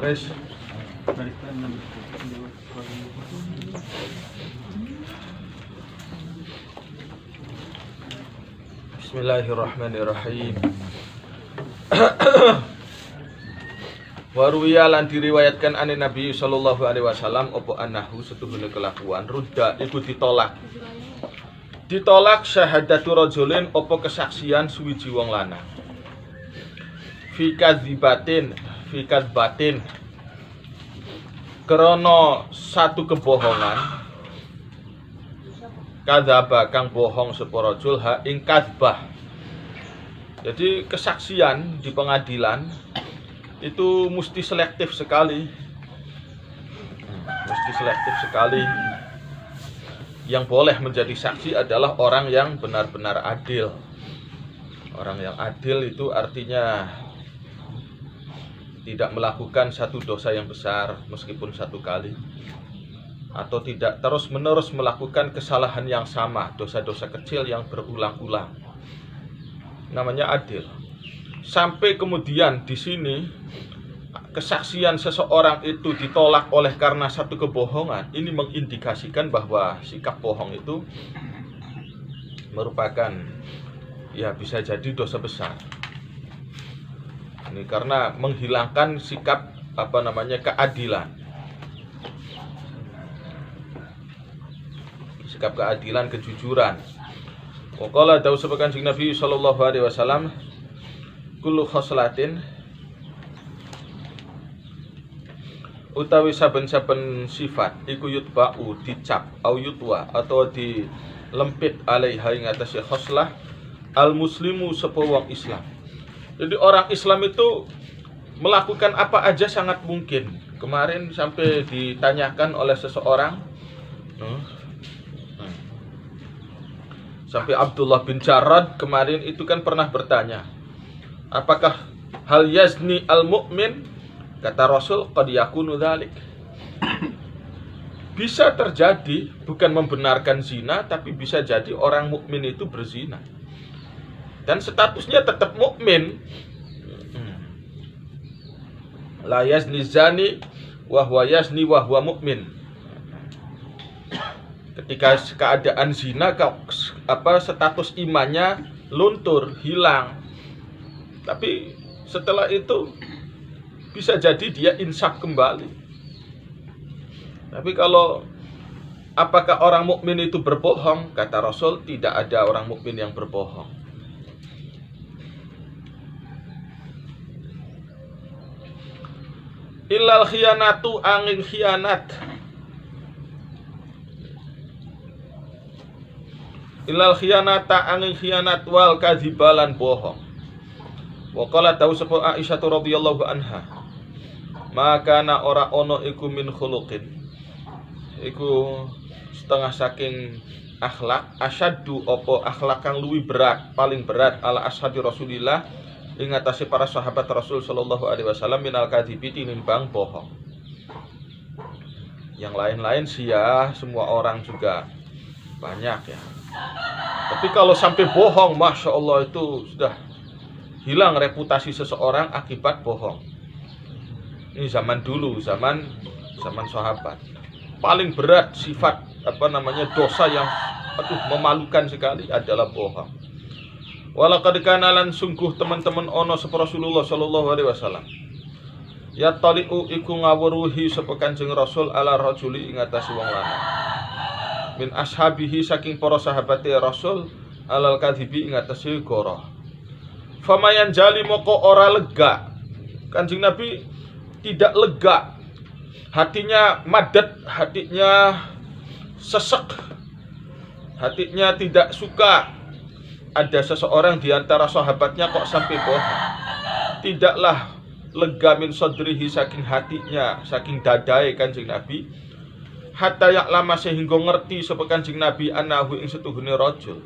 Baris. Bismillahirrahmanirrahim. Waruwiya lan diriwayatkan ane Nabi sallallahu alaihi wasallam opo anahu setuhune kelakuan rudda iku ditolak. Ditolak syahadatu rajulin opo kesaksian suwiji wong lanang. Fi kadzbatin krana satu kebohongan kadzaba kang bohong sapa rajul ha ing kadzbah. Jadi kesaksian di pengadilan itu mesti selektif sekali. Mesti selektif sekali. Yang boleh menjadi saksi adalah orang yang benar-benar adil. Orang yang adil itu artinya tidak melakukan satu dosa yang besar meskipun satu kali, atau tidak terus-menerus melakukan kesalahan yang sama, dosa-dosa kecil yang berulang-ulang. Namanya adil. Sampai kemudian di sini kesaksian seseorang itu ditolak oleh karena satu kebohongan, ini mengindikasikan bahwa sikap bohong itu merupakan ya bisa jadi dosa besar. Ini karena menghilangkan sikap keadilan. Sikap keadilan, kejujuran. Waqala dawu sapa Kanjeng Nabi sallallahu alaihi wasallam, kullu khoslatin utawi saben-saben sifat iku yutba'u dicap au yutwa atau dilempit alaiha ing atase khoslah al muslimu sapa wong Islam. Jadi orang Islam itu melakukan apa aja sangat mungkin. Kemarin sampai ditanyakan oleh seseorang, sampai Abdullah bin Jarrad kemarin itu kan pernah bertanya, apakah hal yazni al mu'min? Kata Rasul, qad yakunu dzalik. Bisa terjadi, bukan membenarkan zina, tapi bisa jadi orang mukmin itu berzina. Dan statusnya tetap mukmin. La yazni zani wa huwa yazni wa huwa mukmin. Ketika keadaan zina, status imannya luntur, hilang. Tapi setelah itu bisa jadi dia insaf kembali. Tapi kalau apakah orang mukmin itu berbohong? Kata Rasul, tidak ada orang mukmin yang berbohong. Illal khiyanatu angin khianat. Illal khiyanata angin khianat wal kadzibalan bohong. Wa qala tahu sapa Aisyah radhiyallahu anha, maka na ora ono iku min khuluqin, iku setengah saking akhlak, asyaddu opo akhlak kang luwih berat, paling berat ala ashabi Rasulillah ing atase para sahabat Rasul sallallahu alaihi wasallam minal kadzibi tinimbang bohong. Yang lain-lain sih ya, semua orang juga banyak ya. Tapi kalau sampai bohong, masya Allah itu sudah hilang reputasi seseorang akibat bohong. Ini zaman dulu, zaman sahabat. Paling berat sifat dosa yang memalukan sekali adalah bohong. Walaqad kana lan sungguh teman-teman ono sapa Rasulullah sallallahu alaihi wasallam. Ya taliu iku ngawruhi sapa Kanjeng Rasul ala rajuli ing atase wong lanang. Min ashabihi saking para sahabate Rasul alal kadzibi ing atase goroh. Famayan jali moko ora lega. Kanjeng Nabi tidak lega. Hatinya madat, hatinya sesek. Hatinya tidak suka ada seseorang di antara sahabatnya kok sampai bohong. Tidaklah lega min sadrihi saking hatinya, saking dadae Kanjeng Nabi. Hatta ya'lama sehingga ngerti sapa Kanjeng Nabi anahu ing setuhune rajul.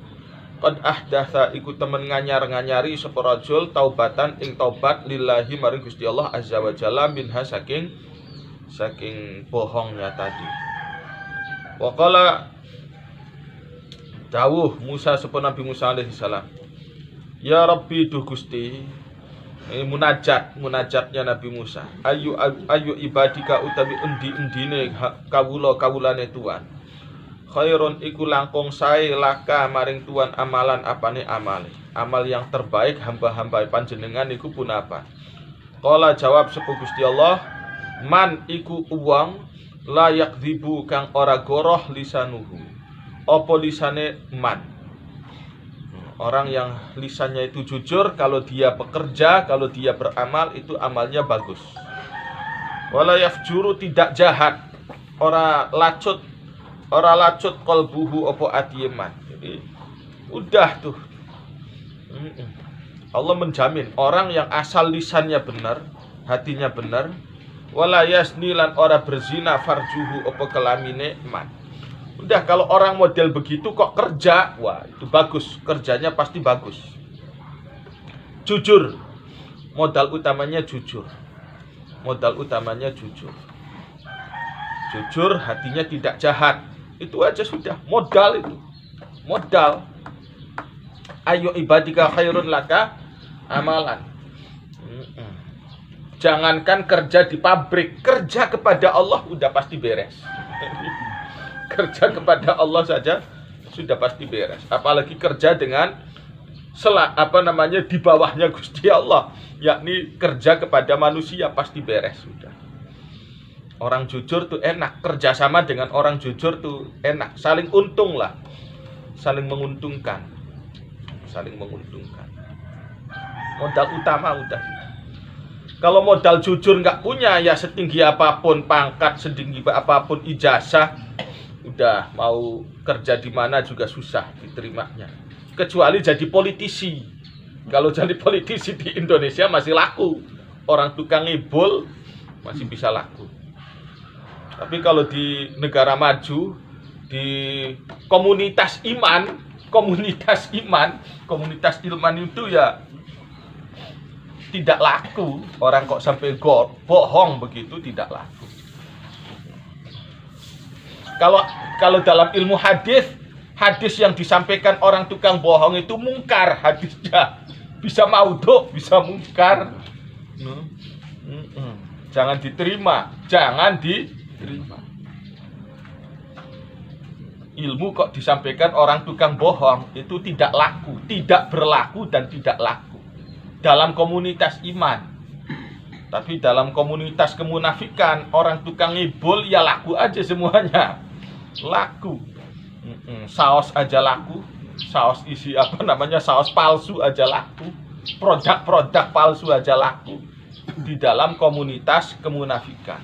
Qad ahdatsa iku temen nganyar-nganyari sapa rajul taubatan ing taubat lillahi maring Gusti Allah azza wa jalla minha saking bohongnya tadi. Wa qala dawuh Musa sapa Nabi Musa alaihi salam, ya Rabbi duh Gusti, Munajatnya Nabi Musa. Ayu ibadika utawi endi-endine kawulane Tuhan. Khairun iku langkung sae laka maring Tuhan amalan apane amale. Amal yang terbaik hamba-hamba panjenengan iku punapa? Qala jawab sepuh Gusti Allah, man iku uwang layak dibu kang ora goroh lisanuhu. Apa lisane man? Orang yang lisannya itu jujur, kalau dia bekerja, kalau dia beramal, itu amalnya bagus. Wala yafjuru tidak jahat, ora lacut qalbuhu apa atiyeman. Jadi udah tuh. Allah menjamin orang yang asal lisannya benar, hatinya benar, wala yasni lan ora berzina farjuhu apa kelamine man. Udah, kalau orang model begitu kok kerja, wah itu bagus, kerjanya pasti bagus. Jujur, modal utamanya jujur. Modal utamanya jujur. Jujur, hatinya tidak jahat. Itu aja sudah, modal itu. Modal. Ayo ibadika khairun laka amalan. Jangankan kerja di pabrik, kerja kepada Allah udah pasti beres. Kerja kepada Allah saja sudah pasti beres. Apalagi kerja dengan di bawahnya Gusti Allah, yakni kerja kepada manusia pasti beres sudah. Orang jujur tuh enak, kerjasama dengan orang jujur tuh enak, saling untung lah, saling menguntungkan, saling menguntungkan. Modal utama udah. Kalau modal jujur nggak punya, ya setinggi apapun pangkat, setinggi apapun ijazah, udah mau kerja di mana juga susah diterimanya. Kecuali jadi politisi. Kalau jadi politisi di Indonesia masih laku. Orang tukang ngibul masih bisa laku. Tapi kalau di negara maju, di komunitas iman itu ya tidak laku. Orang kok sampai bohong begitu tidak laku. Kalau dalam ilmu hadis yang disampaikan orang tukang bohong itu mungkar hadisnya, bisa maudhu, bisa mungkar. Jangan diterima. Ilmu kok disampaikan orang tukang bohong itu tidak laku, tidak berlaku dan tidak laku dalam komunitas iman. Tapi dalam komunitas kemunafikan, orang tukang ngibul ya laku aja semuanya. Laku. Saus aja laku. Saus isi saus palsu aja laku. Produk-produk palsu aja laku. Di dalam komunitas kemunafikan.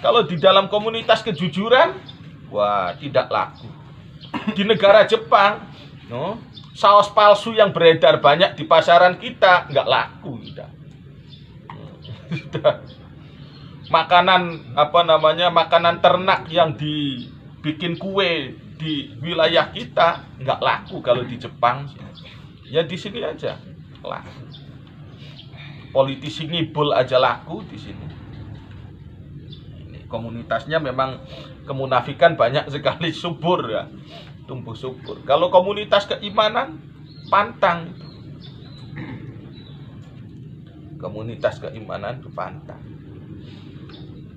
Kalau di dalam komunitas kejujuran, wah tidak laku. Di negara Jepang, saus palsu yang beredar banyak di pasaran kita, nggak laku udah. Makanan ternak yang dibikin kue di wilayah kita nggak laku. Kalau di Jepang ya di sini aja laku. Politisi ngibul aja laku di sini. Ini komunitasnya memang kemunafikan banyak sekali, subur ya, tumbuh subur. Kalau komunitas keimanan pantang. Komunitas keimanan itu pantang.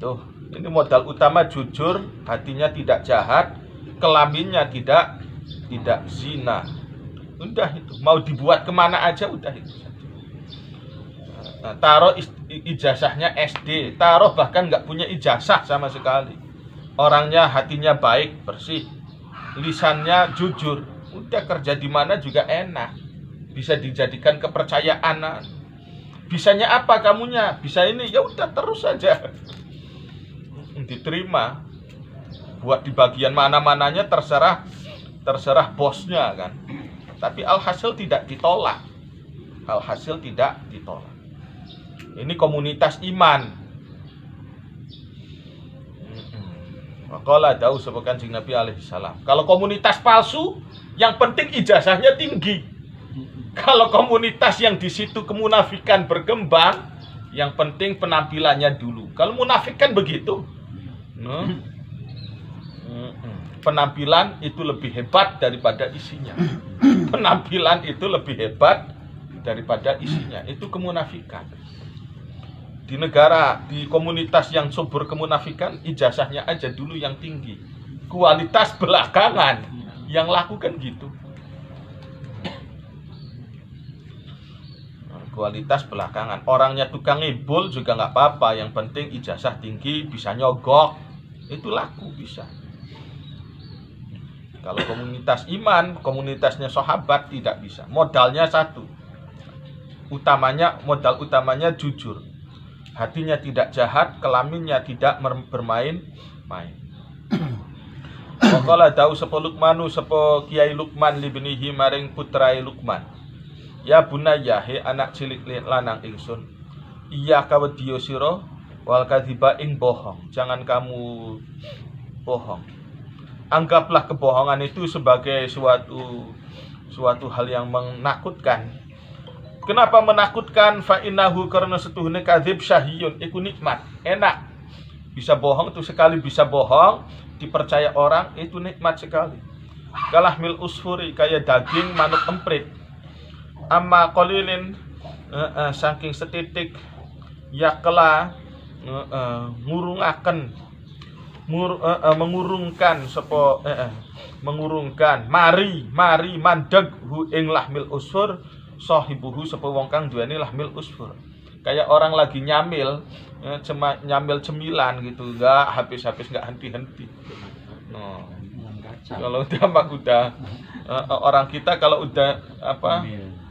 Tuh, ini modal utama jujur, hatinya tidak jahat, kelaminnya tidak zina. Udah itu, mau dibuat kemana aja udah itu saja. Nah, taruh ijazahnya SD, taruh bahkan nggak punya ijazah sama sekali. Orangnya hatinya baik, bersih, lisannya jujur, udah kerja di mana juga enak, bisa dijadikan kepercayaan. Bisanya apa kamunya? Bisa ini, ya udah terus saja. Diterima. Buat di bagian mana-mananya terserah bosnya kan. Tapi alhasil tidak ditolak. Ini komunitas iman. Maqala dawuh sapa Kanjeng Nabi alaihi salam. Kalau komunitas palsu, yang penting ijazahnya tinggi. Kalau komunitas yang di situ kemunafikan berkembang, yang penting penampilannya dulu. Kalau munafik kan begitu. Penampilan itu lebih hebat daripada isinya. Penampilan itu lebih hebat daripada isinya. Itu kemunafikan. Di negara, di komunitas yang subur kemunafikan, ijazahnya aja dulu yang tinggi, kualitas belakangan. Yang lakukan gitu. Kualitas belakangan. Orangnya tukang ngibul juga nggak apa-apa, yang penting ijazah tinggi, bisa nyogok, itu laku bisa. Kalau komunitas iman, komunitasnya sahabat tidak bisa. Modalnya satu, modal utamanya jujur, hatinya tidak jahat, kelaminnya tidak bermain-main. Wakala dawu sapa Luqmanu sapa Kiai Luqman libnihi maring putrai Luqman. Ya bunayya he anak cilik lanang ingsun, iya kawediyo sira wal kadhiba ing bohong. Jangan kamu bohong. Anggaplah kebohongan itu sebagai suatu hal yang menakutkan. Kenapa menakutkan? Fa innahu karena setuhune kadzib syahiyun iku nikmat, enak. Bisa bohong itu sekali bisa bohong, dipercaya orang itu nikmat sekali. Kalah mil usfuri kayak daging manuk emprit. Amma qalilin saking setitik yakla mengurungkan mari mandeg hu ing lahmil usfur sahibuhu sapa wong kang duweni lahmil usfur. Kayak orang lagi nyamil nyamil cemilan gitu, enggak habis-habis, enggak henti-henti. No. Kalau udah orang kita kalau udah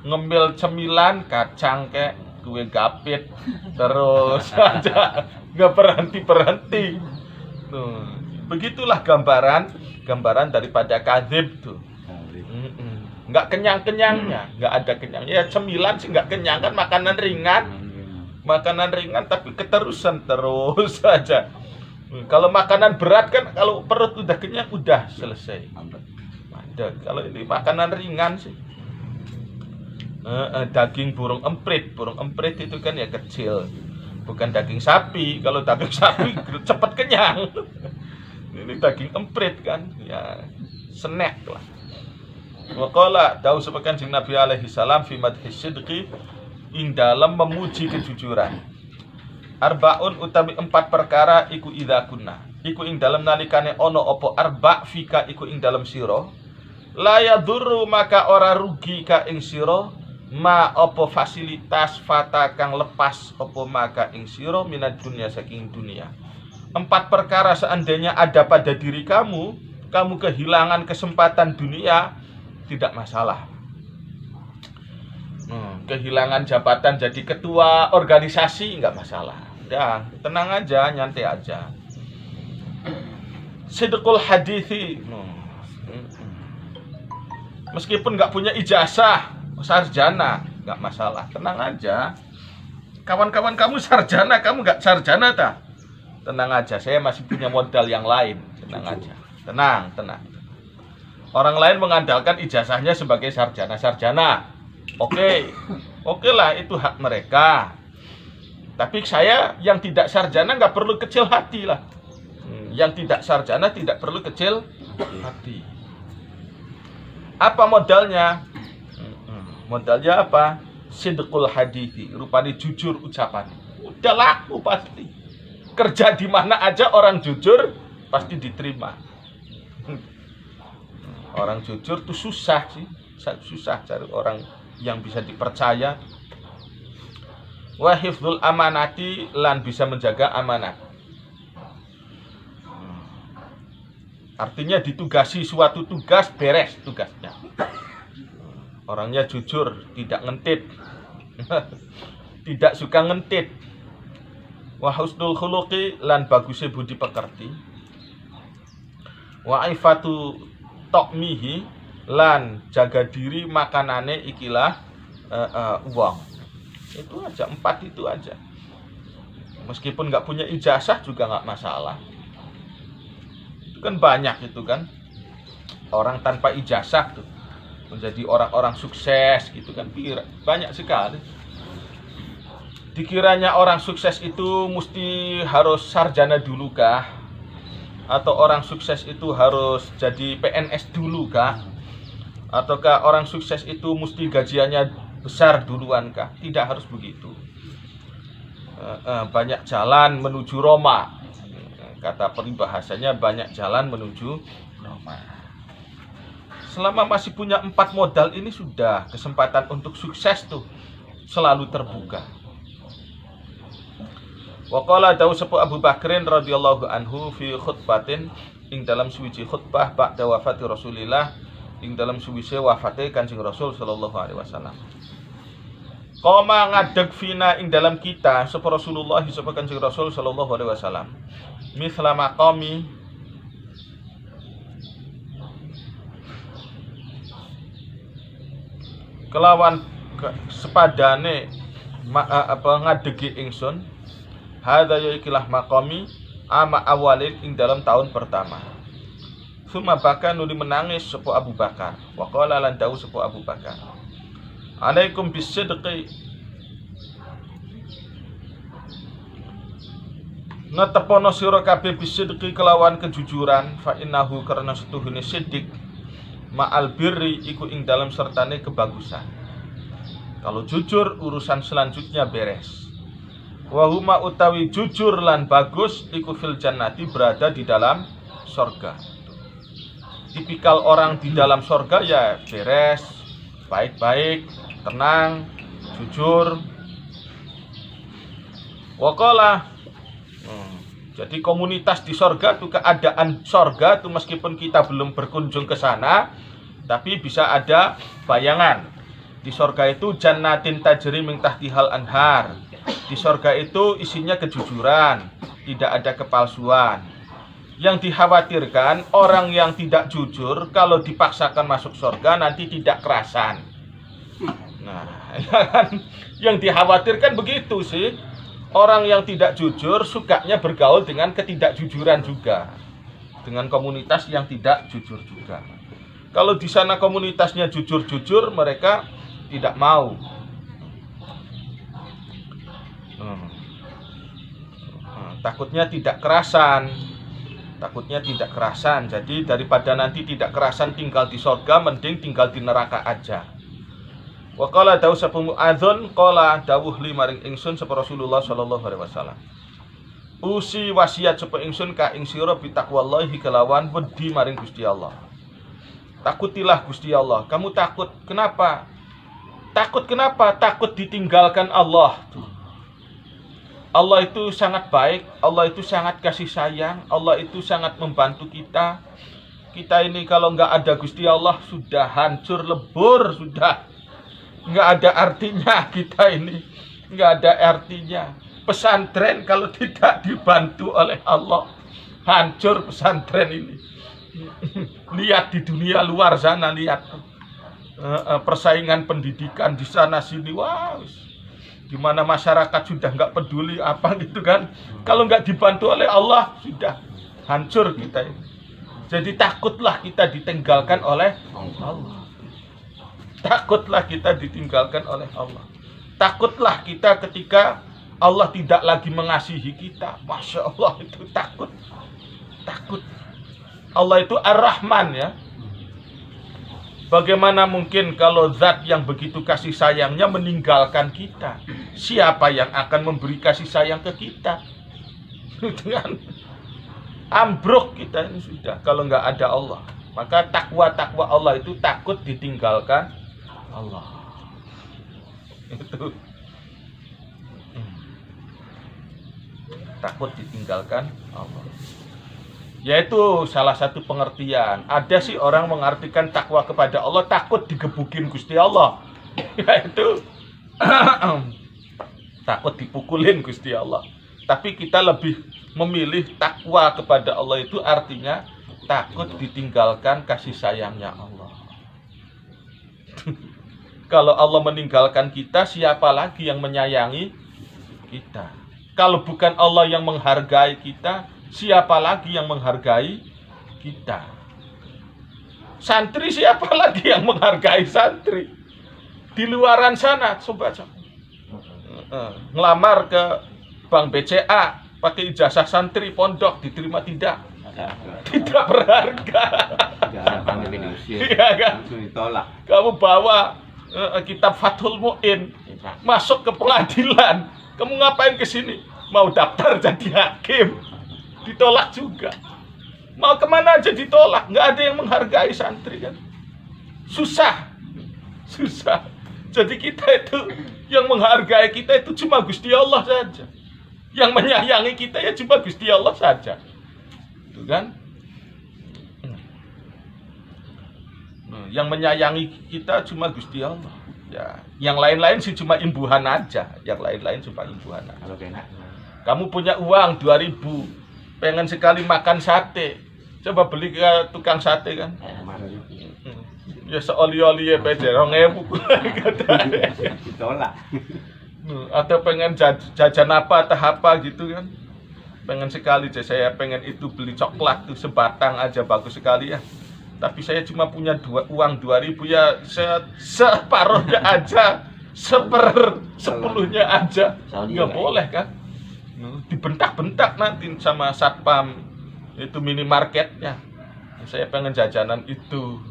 ngemil cemilan kacang kayak kue gapit terus aja nggak berhenti. Tuh. Begitulah gambaran daripada kadzib tuh. Nggak kenyang-kenyangnya, nggak ada kenyang. Ya cemilan sih nggak kenyang kan, makanan ringan tapi keterusan terus aja. Kalau makanan berat kan, kalau perut udah kenyang udah selesai. Kalau ini makanan ringan sih. Daging burung emprit itu kan ya kecil, bukan daging sapi. Kalau daging sapi cepat kenyang. Ini daging emprit kan ya snack lah. Waqala dawu sepekan jing Nabi alaihi salam fi madhis sidqi ing dalam memuji kejujuran. Arbaun utawi 4 perkara iku idza kunna iku ing dalam nalikane ono opo arba fika iku ing dalam sira la yadurru maka ora rugi ka ing sira ma opo fasilitas fata kang lepas opo maka ing sira minad dunya saking dunia. 4 perkara seandainya ada pada diri kamu kehilangan kesempatan dunia tidak masalah. Kehilangan jabatan jadi ketua organisasi nggak masalah. Udah, tenang aja, nyantai aja. Sidqul hadithi. Meskipun nggak punya ijazah sarjana nggak masalah, tenang aja. Kawan-kawan kamu sarjana, kamu nggak sarjana tak? Tenang aja, saya masih punya modal yang lain. Tenang aja, tenang. Orang lain mengandalkan ijazahnya sebagai sarjana. Oke lah, itu hak mereka. Tapi saya yang tidak sarjana nggak perlu kecil hati lah. Yang tidak sarjana tidak perlu kecil hati. Apa modalnya? Modalnya apa? Sidqul hadithi, rupanya jujur ucapan. Udah laku pasti. Kerja di mana aja orang jujur pasti diterima. Orang jujur tuh susah cari orang yang bisa dipercaya. Wa hifdzul amanati, lan bisa menjaga amanat. Artinya ditugasi suatu tugas, beres tugasnya. Orangnya jujur, tidak ngentit. Tidak suka ngentit. Wa husnul khuluqi, lan bagusnya budi pekerti. Wa aifatu tokmihi, lan jaga diri makanane ikilah uang. Itu aja, 4 itu aja. Meskipun nggak punya ijazah juga nggak masalah. Itu kan banyak itu kan orang tanpa ijazah tuh menjadi orang-orang sukses gitu kan, banyak sekali. Dikiranya orang sukses itu mesti harus sarjana dulu kah? Atau orang sukses itu harus jadi PNS dulu kah? Ataukah orang sukses itu mesti gajiannya besar duluankah? Tidak harus begitu. Banyak jalan menuju Roma. Kata peribahasanya, banyak jalan menuju Roma. Selama masih punya 4 modal ini, sudah kesempatan untuk sukses tuh selalu terbuka. Wa qala dawu sepu Abu Bakrin radhiyallahu anhu fi khutbatin ing dalam suwiji khutbah ba'da wafati Rasulillah, ing dalam suwise wafate Kanjeng Rasul sallallahu alaihi wasallam. Qoma ngadeg fina ing dalam kita sapa Rasulullah sapa Kanjeng Rasul sallallahu alaihi wasallam. Misla maqami kelawan sepadane ngadegi ingsun, hadza ya ikilah maqami ama awalin ing dalam tahun pertama. Suma baka nuli menangis sapa Abu Bakar. Wa qala lan dawu sapa Abu Bakar, alaikum bisidqi, ngetepono sira kabeh bisidqi kelawan kejujuran, fa innahu karena setuhune sidik ma'al birri iku ing dalam sertane kebagusan. Kalau jujur urusan selanjutnya beres. Wa huma utawi jujur lan bagus iku fil jannati berada di dalam surga. Tipikal orang di dalam surga ya beres, baik-baik, tenang, jujur. Waqala, jadi komunitas di sorga itu, keadaan sorga itu meskipun kita belum berkunjung ke sana, tapi bisa ada bayangan. Di sorga itu jannatin tajri min tahtihal anhar. Di sorga itu isinya kejujuran, tidak ada kepalsuan. Yang dikhawatirkan orang yang tidak jujur kalau dipaksakan masuk sorga nanti tidak kerasan. Nah, yang dikhawatirkan begitu sih. Orang yang tidak jujur sukanya bergaul dengan ketidakjujuran juga, dengan komunitas yang tidak jujur juga. Kalau di sana komunitasnya jujur-jujur, mereka tidak mau. Takutnya tidak kerasan. Jadi daripada nanti tidak kerasan tinggal di surga, mending tinggal di neraka aja. Wa qala dawu sapa muadzun qala dawuh li maring ingsun sapa Rasulullah sallallahu alaihi wasallam. Usi wasiat sapa ingsun ka ing sira bi taqwallahi kelawan wedi maring Gusti Allah. Takutilah Gusti Allah. Kamu takut kenapa? Takut kenapa? Takut ditinggalkan Allah. Allah itu sangat baik, Allah itu sangat kasih sayang, Allah itu sangat membantu kita. Kita ini kalau nggak ada Gusti Allah sudah hancur lebur, sudah nggak ada artinya. Kita ini nggak ada artinya. Pesantren kalau tidak dibantu oleh Allah, hancur pesantren ini. Lihat di dunia luar sana, lihat persaingan pendidikan di sana sini, wow, dimana masyarakat sudah nggak peduli apa gitu kan. Kalau nggak dibantu oleh Allah sudah hancur kita ini. Jadi takutlah kita ditinggalkan oleh Allah. Takutlah kita ditinggalkan oleh Allah. Takutlah kita ketika Allah tidak lagi mengasihi kita. Masya Allah, itu takut. Takut. Allah itu Ar-Rahman ya. Bagaimana mungkin kalau zat yang begitu kasih sayangnya meninggalkan kita? Siapa yang akan memberi kasih sayang ke kita? Dengan ambruk kita ini sudah kalau nggak ada Allah. Maka takwa Allah itu takut ditinggalkan Allah. Itu takut ditinggalkan Allah. Yaitu salah satu pengertian. Ada sih orang mengartikan takwa kepada Allah takut digebukin Gusti Allah. Yaitu takut dipukulin Gusti Allah. Tapi kita lebih memilih takwa kepada Allah itu artinya takut ditinggalkan kasih sayangnya Allah. Kalau Allah meninggalkan kita, siapa lagi yang menyayangi kita? Kalau bukan Allah yang menghargai kita, siapa lagi yang menghargai kita? Santri, siapa lagi yang menghargai santri? Di luaran sana, coba ngelamar ke Bank BCA pakai ijazah santri pondok, diterima tidak? Tidak berharga. Iya kan? Kamu bawa kitab Fathul Mu'in, masuk ke pengadilan. Kamu ngapain ke sini? Mau daftar jadi hakim, ditolak juga. Mau kemana aja ditolak, nggak ada yang menghargai santri kan. Susah. Jadi kita itu, yang menghargai kita itu cuma Gusti Allah saja. Yang menyayangi kita ya cuma Gusti Allah saja. Itu kan? Yang menyayangi kita cuma Gusti Allah. Ya, yang lain-lain sih cuma imbuhan aja. Kamu punya uang 2.000, pengen sekali makan sate, coba beli ke tukang sate kan. Ya seoli-oli ya beda 2.000 ditolak. Atau pengen jajan apa atau apa gitu kan. Pengen sekali saya pengen itu beli coklat tuh sebatang aja bagus sekali ya. Tapi saya cuma punya uang 2.000 ya, saya separuhnya aja, 1/10 aja, nggak boleh kan? Dibentak-bentak nanti sama satpam itu minimarketnya. Saya pengen jajanan itu,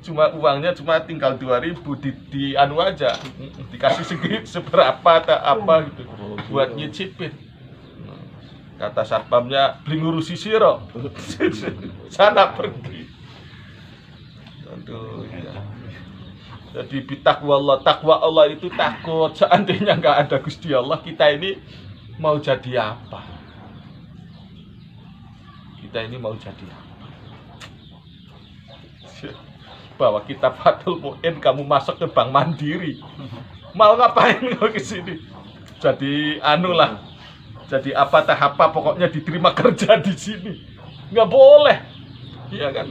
cuma uangnya cuma tinggal 2.000 di anu aja, dikasih seberapa atau apa gitu buat nyicipin. Kata satpamnya, beli ngurusi siro. Sana pergi. Aduh, ya. Jadi takwa Allah itu takut. Seandainya nggak ada Gusti Allah, kita ini mau jadi apa? Bawa kitab Fathul Mu'in, kamu masuk ke Bank Mandiri. Mau ngapain kau ke sini? Jadi anu lah. Jadi apa pokoknya diterima kerja di sini. Nggak boleh. Iya kan?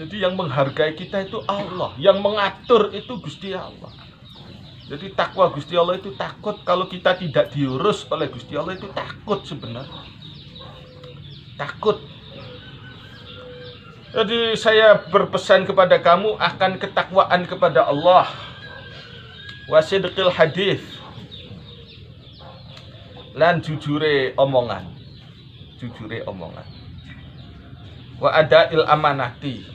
Jadi yang menghargai kita itu Allah, yang mengatur itu Gusti Allah. Jadi takwa Gusti Allah itu takut. Kalau kita tidak diurus oleh Gusti Allah itu takut sebenarnya. Takut. Jadi saya berpesan kepada kamu akan ketakwaan kepada Allah. Wasidqil hadis, lan jujure omongan, wa adail amanati.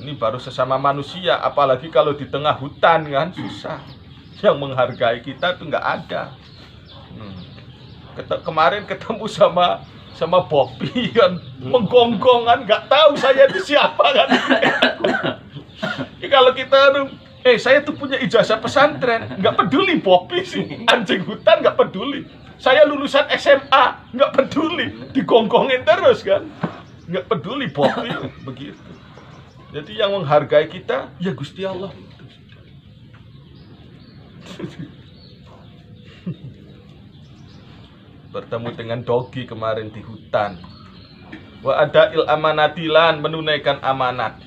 Ini baru sesama manusia, apalagi kalau di tengah hutan kan susah. Yang menghargai kita itu nggak ada. Kemarin ketemu sama Bobby kan, menggonggongan, nggak tahu saya itu siapa kan. Kalau kita saya tuh punya ijazah pesantren, nggak peduli Bobby sih, anjing hutan nggak peduli. Saya lulusan SMA, nggak peduli, digonggongin terus kan, nggak peduli Bobby begitu. Jadi yang menghargai kita ya Gusti Allah. Bertemu dengan Dogi kemarin di hutan. Wa adail amanatilan, menunaikan amanat.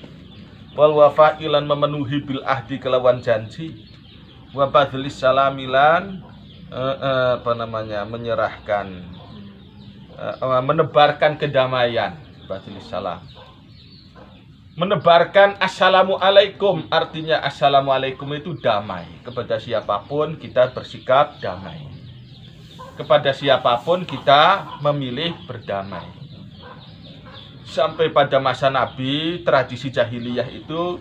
Wal wafa'ilan, memenuhi bil ahdi, kelawan janji. Wa badlis salamilan, menyerahkan, menebarkan kedamaian. Badlis salam, menebarkan assalamualaikum, artinya assalamualaikum itu damai. Kepada siapapun kita bersikap damai, kepada siapapun kita memilih berdamai. Sampai pada masa Nabi, tradisi jahiliyah itu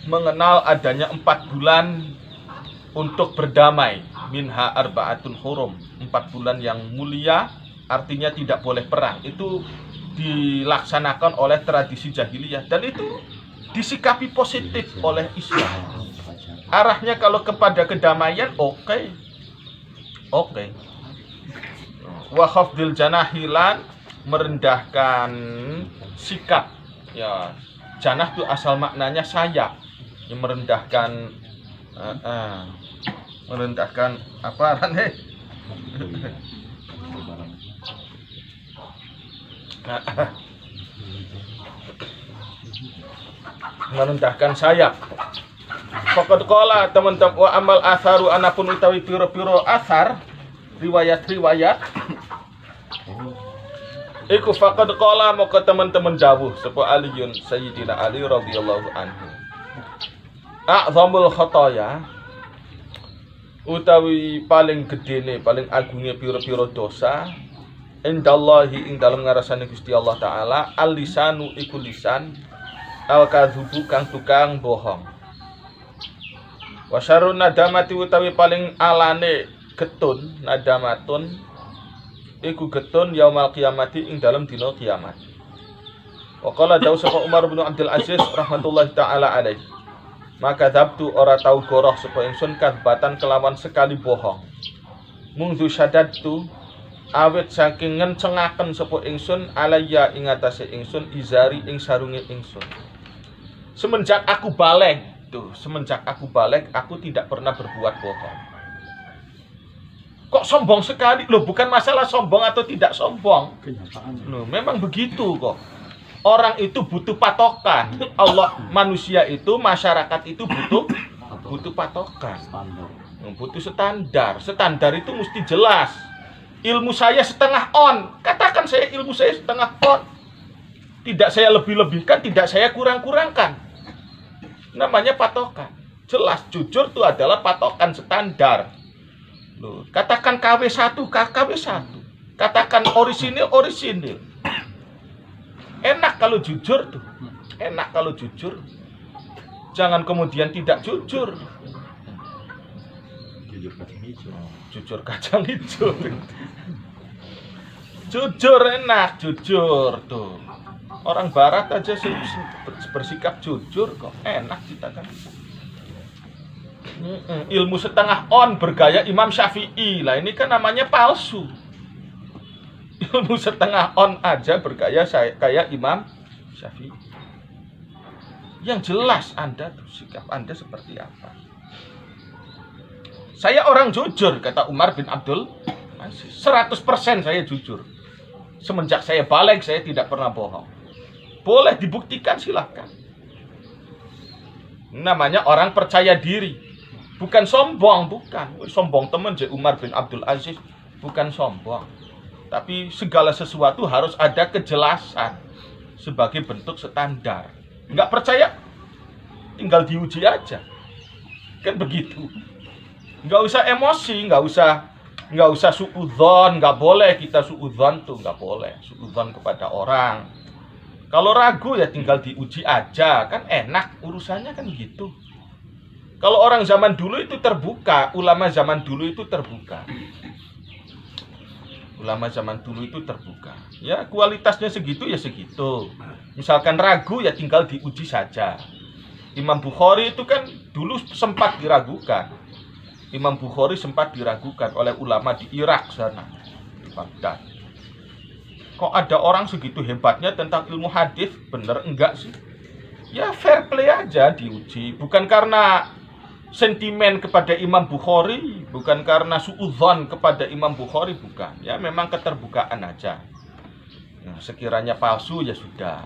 mengenal adanya 4 bulan untuk berdamai. Minha arba'atun hurum, 4 bulan yang mulia, artinya tidak boleh perang. Itu dilaksanakan oleh tradisi jahiliyah, dan itu disikapi positif oleh Islam. Arahnya kalau kepada kedamaian, oke. Wa khafdil janahilan, merendahkan sikap. Ya, janah itu asal maknanya sayap. Yang merendahkan apa nih? Merendahkan sayap. Faqad qala, teman-teman, wa amal atharu, anapun utawi piro-piro athar, riwayat-riwayat iku faqad qala, maka teman-teman dawuh sapa Aliun, Sayyidina Ali radhiyallahu anhu, a'zamul khotoya, utawi paling gedene, paling agungnya piro-piro dosa, indallahi ing dalem ngarasane Gusti Allah taala al-lisanu iku lisan al-kadzubu kang tukang bohong. Wa syarrun nadamati utawi paling alane getun nadamatun iku getun yaumal qiyamati ing dalem dina kiamat. Wa qala dawu sapa Umar bin Abdul Aziz rahmatullahi taala alaihi, maka dabtu ora tau goroh sapa ingsun kadbatan kelawan sekali bohong. Mungdu syadadtu awit saking ngencengaken sapa ingsun alayya ing atase ingsun izari ing sarunge ingsun. Semenjak aku balik, aku tidak pernah berbuat bohong. Kok sombong sekali? Loh, bukan masalah sombong atau tidak sombong. Loh, memang begitu kok. Orang itu butuh patokan. Allah, manusia itu, masyarakat itu butuh patokan. Butuh standar. Standar itu mesti jelas. Ilmu saya setengah on. Katakan saya ilmu saya setengah on. Tidak saya lebih-lebihkan, tidak saya kurang-kurangkan. Namanya patokan. Jelas, jujur itu adalah patokan standar. Loh, katakan KW1, KW1. Katakan orisinil. Enak kalau jujur tuh. Enak kalau jujur. Jangan kemudian tidak jujur. Jujur kacang hijau. Jujur enak, jujur tuh. Orang barat aja bersikap jujur kok. Enak kita kan. Ilmu setengah on bergaya Imam Syafi'i. Lah ini kan namanya palsu. Ilmu setengah on aja bergaya kayak Imam Syafi'i. Yang jelas Anda tuh, sikap Anda seperti apa. Saya orang jujur, kata Umar bin Abdul Aziz. 100% saya jujur. Semenjak saya balik saya tidak pernah bohong. Boleh dibuktikan, silahkan. Namanya orang percaya diri. Bukan sombong, bukan. Sombong teman je Umar bin Abdul Aziz. Bukan sombong. Tapi segala sesuatu harus ada kejelasan. Sebagai bentuk standar. Nggak percaya, tinggal diuji aja. Kan begitu. Nggak usah emosi, nggak usah suudzon. Nggak boleh kita suudzon tuh, nggak boleh. Suudzon kepada orang. Kalau ragu ya tinggal diuji aja, kan enak urusannya kan gitu. Kalau orang zaman dulu itu terbuka, ulama zaman dulu itu terbuka. Ulama zaman dulu itu terbuka. Ya kualitasnya segitu ya segitu. Misalkan ragu ya tinggal diuji saja. Imam Bukhari itu kan dulu sempat diragukan. Imam Bukhari sempat diragukan oleh ulama di Irak sana, di Baghdad. Kok ada orang segitu hebatnya tentang ilmu hadis? Bener enggak sih? Ya fair play aja diuji. Bukan karena sentimen kepada Imam Bukhari, bukan karena suudzon kepada Imam Bukhari, bukan. Ya memang keterbukaan aja. Nah, sekiranya palsu ya sudah,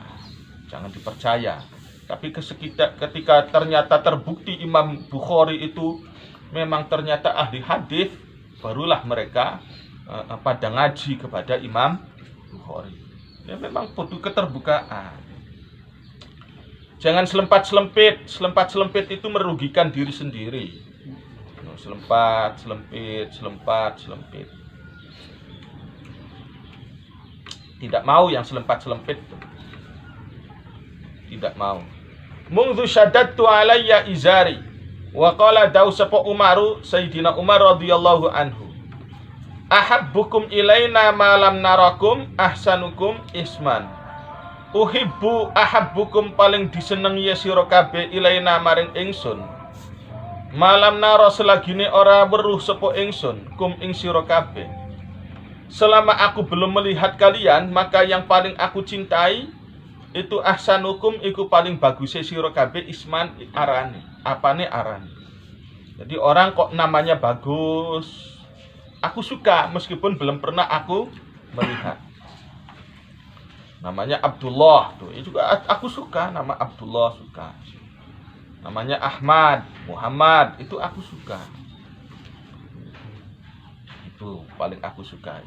jangan dipercaya. Tapi ketika ternyata terbukti Imam Bukhari itu memang ternyata ahli hadis, barulah mereka pada ngaji kepada Imam Bukhari. Ya memang butuh keterbukaan. Jangan selempat-selempit. Selempat-selempit itu merugikan diri sendiri. Selempit. Tidak mau yang selempat-selempit. Tidak mau. Mungdu syaddadtu alayya izari. Wa qala dawu sapa Umaru, Sayyidina Umar radhiyallahu anhu. Ahabbukum ilaina malam narakum ahsanukum isman. Uhibbu ahabbukum paling disenengi sira kabeh ilaina maring ingsun. Malam naro selagine ora weruh sapa ingsun kum ing sira kabeh. Selama aku belum melihat kalian, maka yang paling aku cintai itu ahsanukum iku paling bagusnya sira kabeh isman arane. Apane arane? Jadi orang kok namanya bagus, aku suka meskipun belum pernah aku melihat. Namanya Abdullah tuh, itu juga aku suka, nama Abdullah suka. Namanya Ahmad, Muhammad, itu aku suka. Itu paling aku suka.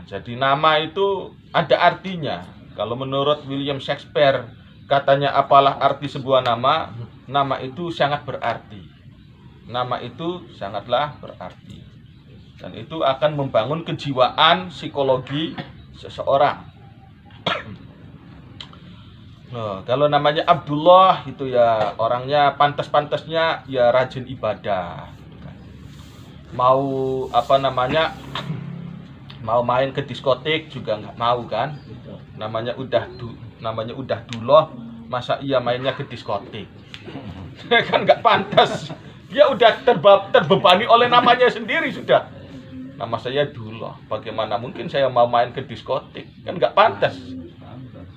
Jadi nama itu ada artinya. Kalau menurut William Shakespeare, katanya apalah arti sebuah nama? Nama itu sangat berarti. Nama itu sangatlah berarti. Dan itu akan membangun kejiwaan psikologi seseorang. Nah, kalau namanya Abdullah itu ya orangnya pantas-pantasnya ya rajin ibadah. Mau apa namanya, mau main ke diskotik juga nggak mau kan? Namanya udah dullah, masa iya mainnya ke diskotik? Kan nggak pantas. Dia udah terbebani oleh namanya sendiri sudah. Nama saya dullah, bagaimana mungkin saya mau main ke diskotik? Kan nggak pantas.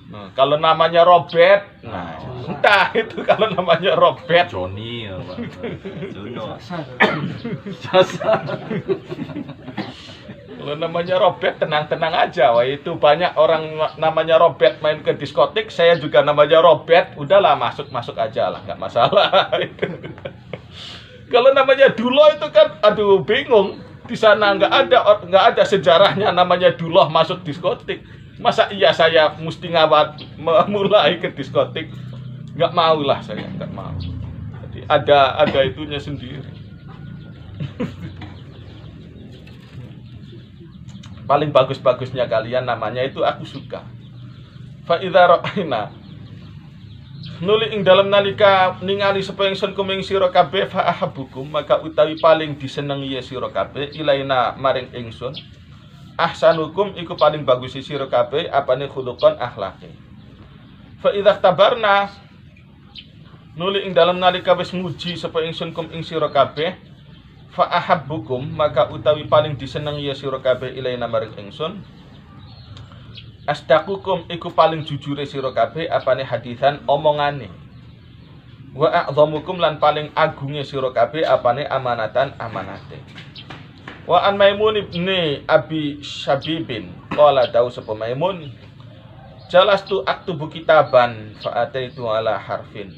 Nah, kalau namanya Robert, nah entah itu kalau namanya Robert. Johnny ya Pak. Jono. Kalau namanya Robert tenang-tenang aja. Wah, itu banyak orang namanya Robert main ke diskotik, saya juga namanya Robert, udahlah masuk aja lah, nggak masalah. Kalau namanya Dullah itu kan, aduh bingung. Di sana nggak ada sejarahnya namanya Dullah masuk diskotik. Masa iya saya mesti mulai ke diskotik? Nggak mau lah, saya nggak mau. Jadi ada itunya sendiri. Paling bagus-bagusnya kalian namanya itu aku suka. Fa idza ra'aina nuli ing dalam nalika ningali sapa ingsun kuming sira kabeh fa ahabbukum, maka utawi paling disenengi ya sira kabeh ilaina maring ingsun. Ahsanukum iku paling bagus sira kabeh apane khuluqan akhlake. Fa idza tabarna nuli ing dalam nalika wis muji sapa ingsun kum ing sira kabeh fa ahabbukum, maka utawi paling disenengi ya sira kabeh ilaina maring ingsun. Asdaqukum iku paling jujure sira kabeh apane hadisan omongane. Wa a'dhamukum lan paling agunge sira kabeh apane amanatan amanate. Wa an Maimun ibni Abi Syabibin qala dawu sapa Maimun jalastu aktubu kitaban fa ataitu ala harfin.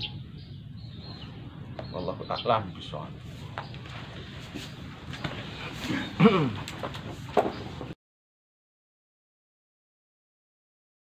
Wallahu a'lam bishawab.